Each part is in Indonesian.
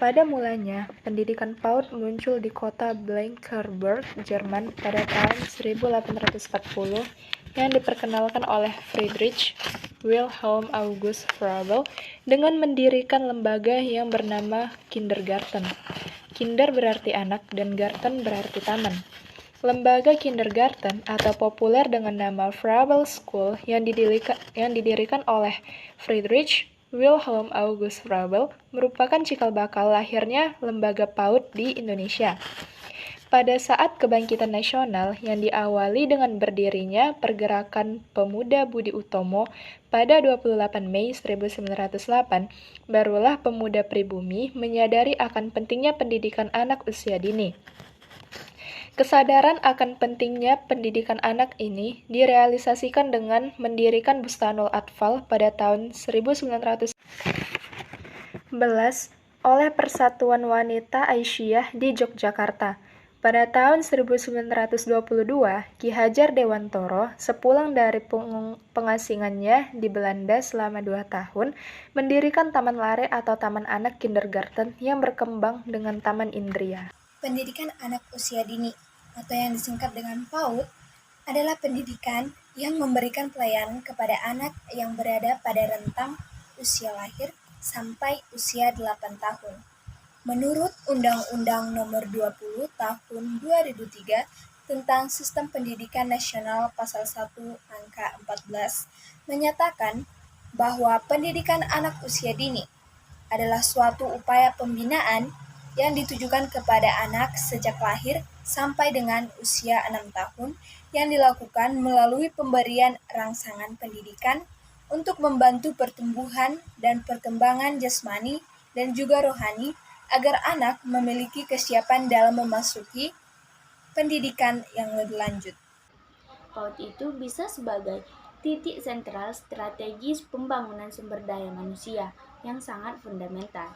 Pada mulanya, pendidikan PAUD muncul di kota Blankenburg, Jerman pada tahun 1840 yang diperkenalkan oleh Friedrich Wilhelm August Froebel dengan mendirikan lembaga yang bernama Kindergarten. Kinder berarti anak dan garten berarti taman. Lembaga Kindergarten atau populer dengan nama Froebel School yang didirikan oleh Friedrich Wilhelm August Froebel merupakan cikal bakal lahirnya lembaga PAUD di Indonesia. Pada saat kebangkitan nasional yang diawali dengan berdirinya Pergerakan Pemuda Budi Utomo pada 28 Mei 1908, barulah pemuda pribumi menyadari akan pentingnya pendidikan anak usia dini. Kesadaran akan pentingnya pendidikan anak ini direalisasikan dengan mendirikan Bustanul Atfal pada tahun 1911 oleh Persatuan Wanita Aisyah di Yogyakarta. Pada tahun 1922, Ki Hajar Dewantoro, sepulang dari pengasingannya di Belanda selama 2 tahun, mendirikan Taman Lare atau Taman Anak Kindergarten yang berkembang dengan Taman Indria. Pendidikan anak usia dini, atau yang disingkat dengan PAUD, adalah pendidikan yang memberikan pelayanan kepada anak yang berada pada rentang usia lahir sampai usia 8 tahun. Menurut Undang-Undang Nomor 20 Tahun 2003 tentang Sistem Pendidikan Nasional Pasal 1 Angka 14 menyatakan bahwa pendidikan anak usia dini adalah suatu upaya pembinaan yang ditujukan kepada anak sejak lahir sampai dengan usia 6 tahun yang dilakukan melalui pemberian rangsangan pendidikan untuk membantu pertumbuhan dan perkembangan jasmani dan juga rohani agar anak memiliki kesiapan dalam memasuki pendidikan yang lebih lanjut. PAUD itu bisa sebagai titik sentral strategis pembangunan sumber daya manusia yang sangat fundamental.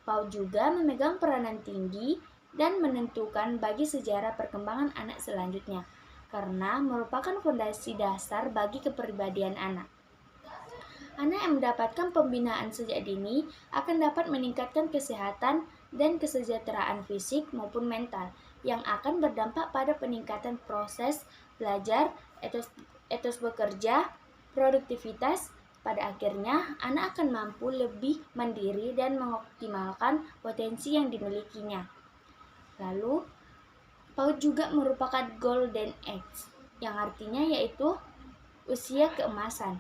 PAUD juga memegang peranan tinggi dan menentukan bagi sejarah perkembangan anak selanjutnya, karena merupakan fondasi dasar bagi kepribadian anak. Anak yang mendapatkan pembinaan sejak dini akan dapat meningkatkan kesehatan dan kesejahteraan fisik maupun mental, yang akan berdampak pada peningkatan proses belajar, etos bekerja, produktivitas. Pada akhirnya, anak akan mampu lebih mandiri dan mengoptimalkan potensi yang dimilikinya. Lalu, PAUD juga merupakan Golden Age, yang artinya yaitu usia keemasan.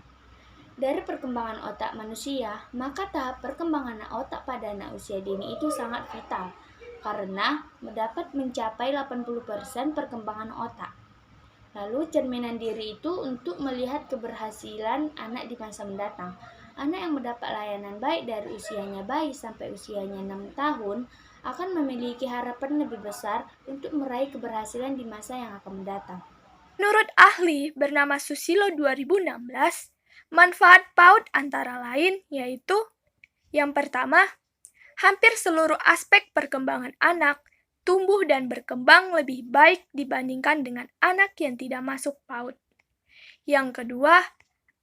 Dari perkembangan otak manusia, maka tahap perkembangan otak pada anak usia dini itu sangat vital, karena dapat mencapai 80% perkembangan otak. Lalu cerminan diri itu untuk melihat keberhasilan anak di masa mendatang. Anak yang mendapat layanan baik dari usianya bayi sampai usianya 6 tahun akan memiliki harapan lebih besar untuk meraih keberhasilan di masa yang akan mendatang. Menurut ahli bernama Susilo 2016, manfaat PAUD antara lain yaitu yang pertama, hampir seluruh aspek perkembangan anak tumbuh dan berkembang lebih baik dibandingkan dengan anak yang tidak masuk PAUD. Yang kedua,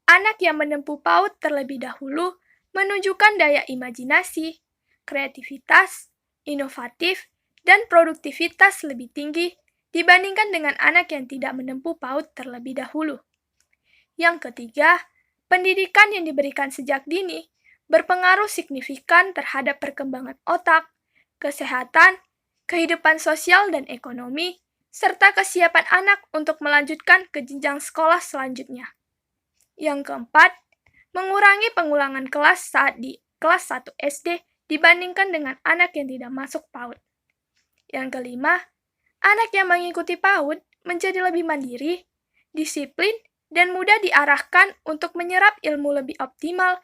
anak yang menempuh PAUD terlebih dahulu menunjukkan daya imajinasi, kreativitas, inovatif, dan produktivitas lebih tinggi dibandingkan dengan anak yang tidak menempuh PAUD terlebih dahulu. Yang ketiga, pendidikan yang diberikan sejak dini berpengaruh signifikan terhadap perkembangan otak, kesehatan, kehidupan sosial dan ekonomi, serta kesiapan anak untuk melanjutkan ke jenjang sekolah selanjutnya. Yang keempat, mengurangi pengulangan kelas saat di kelas 1 SD dibandingkan dengan anak yang tidak masuk PAUD. Yang kelima, anak yang mengikuti PAUD menjadi lebih mandiri, disiplin, dan mudah diarahkan untuk menyerap ilmu lebih optimal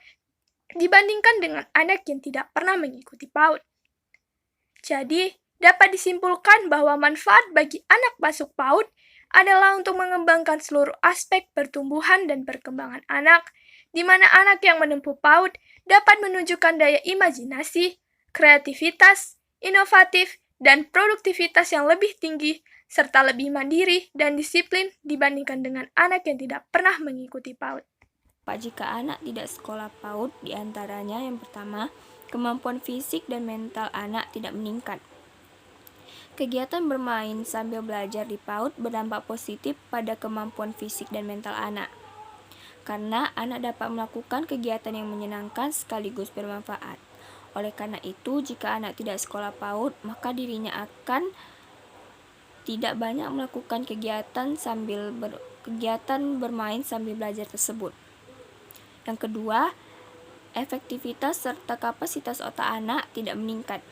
dibandingkan dengan anak yang tidak pernah mengikuti PAUD. Jadi, dapat disimpulkan bahwa manfaat bagi anak masuk PAUD adalah untuk mengembangkan seluruh aspek pertumbuhan dan perkembangan anak, di mana anak yang menempuh PAUD dapat menunjukkan daya imajinasi, kreativitas, inovatif, dan produktivitas yang lebih tinggi, serta lebih mandiri dan disiplin dibandingkan dengan anak yang tidak pernah mengikuti PAUD. Jika anak tidak sekolah PAUD, diantaranya yang pertama, kemampuan fisik dan mental anak tidak meningkat. Kegiatan bermain sambil belajar di PAUD berdampak positif pada kemampuan fisik dan mental anak, karena anak dapat melakukan kegiatan yang menyenangkan sekaligus bermanfaat. Oleh karena itu, jika anak tidak sekolah PAUD, maka dirinya akan tidak banyak melakukan kegiatan bermain sambil belajar tersebut. Yang kedua, efektivitas serta kapasitas otak anak tidak meningkat.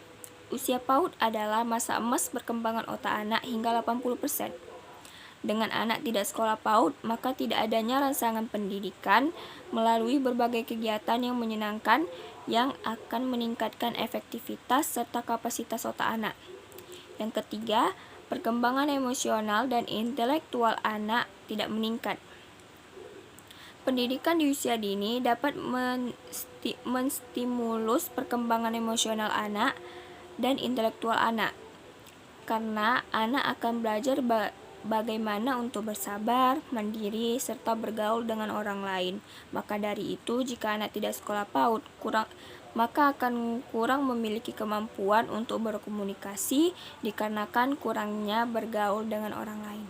Usia PAUD adalah masa emas perkembangan otak anak hingga 80%. Dengan anak tidak sekolah PAUD, maka tidak adanya rangsangan pendidikan melalui berbagai kegiatan yang menyenangkan yang akan meningkatkan efektivitas serta kapasitas otak anak. Yang ketiga, perkembangan emosional dan intelektual anak tidak meningkat. Pendidikan di usia dini dapat menstimulus perkembangan emosional anak dan intelektual anak, karena anak akan belajar bagaimana untuk bersabar, mandiri, serta bergaul dengan orang lain. Maka dari itu, jika anak tidak sekolah PAUD, maka akan kurang memiliki kemampuan untuk berkomunikasi dikarenakan kurangnya bergaul dengan orang lain.